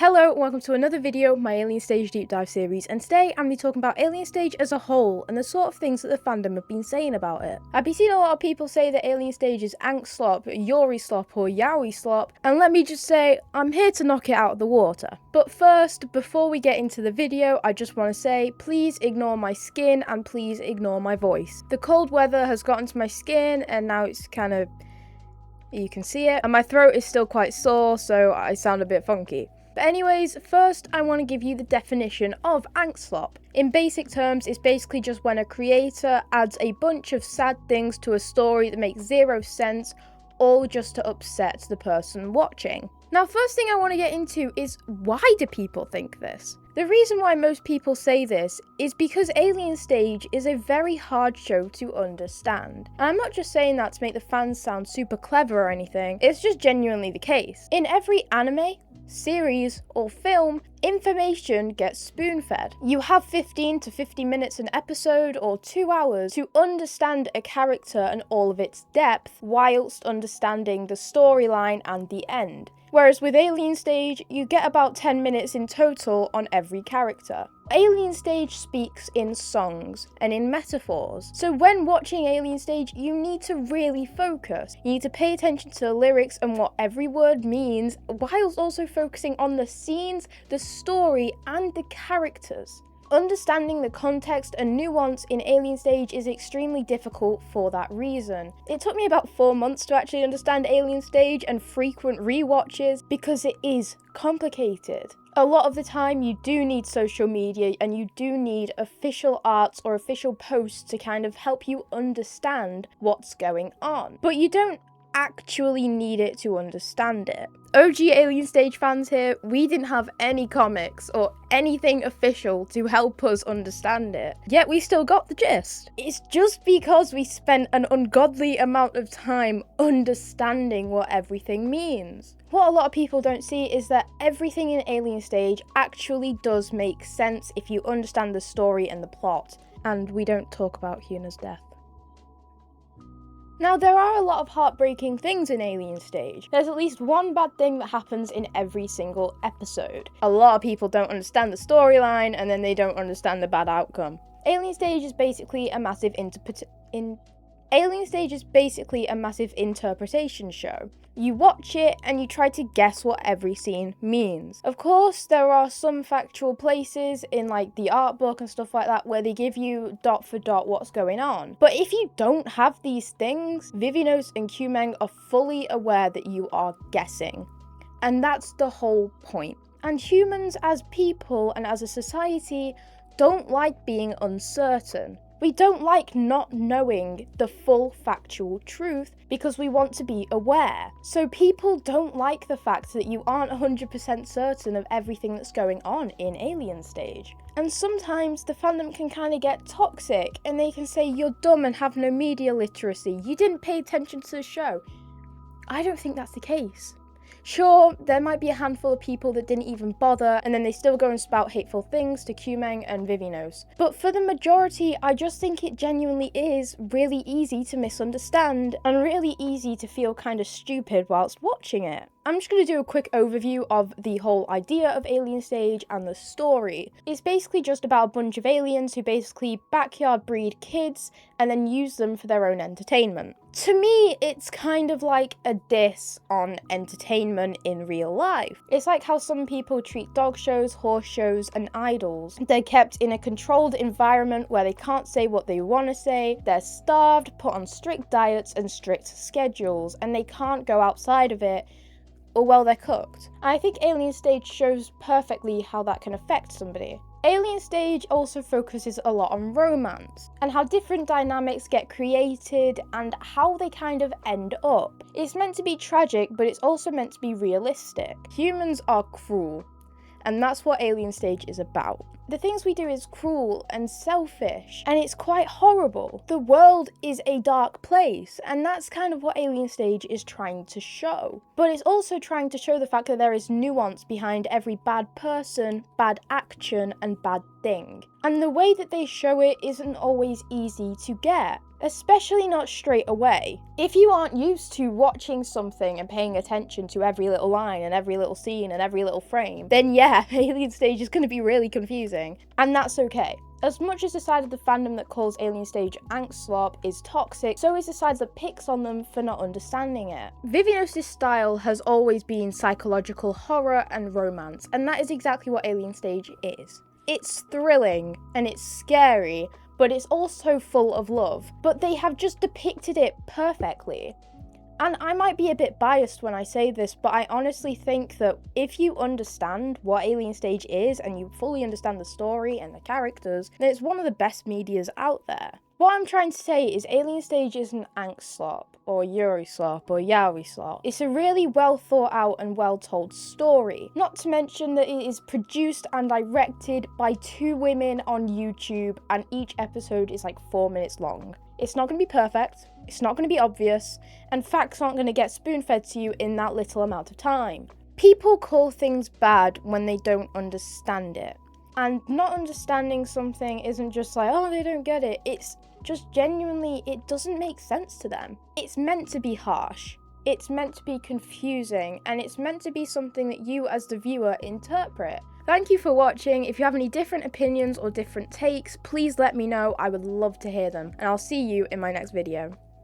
Hello, welcome to another video of my AlienStage deep dive series, and today I'm going to be talking about AlienStage as a whole and the sort of things that the fandom have been saying about it. I've been seeing a lot of people say that AlienStage is angstslop, yori-slop or yaoi-slop, and let me just say, I'm here to knock it out of the water. But first, before we get into the video, I just want to say, please ignore my skin and please ignore my voice. The cold weather has gotten to my skin and now it's kind of, you can see it, and my throat is still quite sore, so I sound a bit funky. But anyways, first I want to give you the definition of angstslop. In basic terms, it's basically just when a creator adds a bunch of sad things to a story that makes zero sense, all just to upset the person watching. Now, first thing I want to get into is, why do people think this? The reason why most people say this is because AlienStage is a very hard show to understand. And I'm not just saying that to make the fans sound super clever or anything, it's just genuinely the case. In every anime, series, or film, information gets spoon-fed. You have 15 to 50 minutes an episode or 2 hours to understand a character and all of its depth, whilst understanding the storyline and the end. Whereas with AlienStage, you get about 10 minutes in total on every character. AlienStage speaks in songs and in metaphors, so when watching AlienStage, you need to really focus. You need to pay attention to the lyrics and what every word means, whilst also focusing on the scenes, the story, and the characters. Understanding the context and nuance in AlienStage is extremely difficult for that reason. It took me about 4 months to actually understand AlienStage and frequent rewatches because it is complicated. A lot of the time you do need social media and you do need official arts or official posts to kind of help you understand what's going on. But you don't actually need it to understand it. OG AlienStage fans here, we didn't have any comics or anything official to help us understand it, yet we still got the gist. It's just because we spent an ungodly amount of time understanding what everything means. What a lot of people don't see is that everything in AlienStage actually does make sense if you understand the story and the plot, and we don't talk about Hyuna's death. Now, there are a lot of heartbreaking things in AlienStage. There's at least one bad thing that happens in every single episode. A lot of people don't understand the storyline, and then they don't understand the bad outcome. AlienStage is basically a massive interpretation show. You watch it and you try to guess what every scene means. Of course, there are some factual places in like the art book and stuff like that where they give you dot for dot what's going on. But if you don't have these things, Vivinos and Qmeng are fully aware that you are guessing. And that's the whole point. And humans as people and as a society don't like being uncertain. We don't like not knowing the full factual truth because we want to be aware. So people don't like the fact that you aren't 100% certain of everything that's going on in AlienStage. And sometimes the fandom can kind of get toxic and they can say you're dumb and have no media literacy, you didn't pay attention to the show. I don't think that's the case. Sure, there might be a handful of people that didn't even bother, and then they still go and spout hateful things to Qmeng and Vivinos. But for the majority, I just think it genuinely is really easy to misunderstand, and really easy to feel kind of stupid whilst watching it. I'm just going to do a quick overview of the whole idea of AlienStage and the story. It's basically just about a bunch of aliens who basically backyard breed kids and then use them for their own entertainment. To me, it's kind of like a diss on entertainment in real life. It's like how some people treat dog shows, horse shows, and idols. They're kept in a controlled environment where they can't say what they want to say, they're starved, put on strict diets and strict schedules, and they can't go outside of it, or well, they're cooked. And I think AlienStage shows perfectly how that can affect somebody. AlienStage also focuses a lot on romance, and how different dynamics get created, and how they kind of end up. It's meant to be tragic, but it's also meant to be realistic. Humans are cruel, and that's what AlienStage is about. The things we do is cruel and selfish, and it's quite horrible. The world is a dark place, and that's kind of what AlienStage is trying to show. But it's also trying to show the fact that there is nuance behind every bad person, bad action, and bad thing. And the way that they show it isn't always easy to get, especially not straight away. If you aren't used to watching something and paying attention to every little line and every little scene and every little frame, then yeah, AlienStage is going to be really confusing, and that's okay. As much as the side of the fandom that calls AlienStage angstslop is toxic, so is the side that picks on them for not understanding it. Vivianos' style has always been psychological horror and romance, and that is exactly what AlienStage is. It's thrilling and it's scary, but it's also full of love. But they have just depicted it perfectly. And I might be a bit biased when I say this, but I honestly think that if you understand what AlienStage is and you fully understand the story and the characters, then it's one of the best medias out there. What I'm trying to say is AlienStage isn't angstslop, or yuri-slop, or yaoi-slop. It's a really well thought out and well told story. Not to mention that it is produced and directed by 2 women on YouTube, and each episode is like 4 minutes long. It's not going to be perfect, it's not going to be obvious, and facts aren't going to get spoon-fed to you in that little amount of time. People call things bad when they don't understand it. And not understanding something isn't just like, oh, they don't get it. It's just genuinely, it doesn't make sense to them. It's meant to be harsh. It's meant to be confusing. And it's meant to be something that you as the viewer interpret. Thank you for watching. If you have any different opinions or different takes, please let me know. I would love to hear them. And I'll see you in my next video.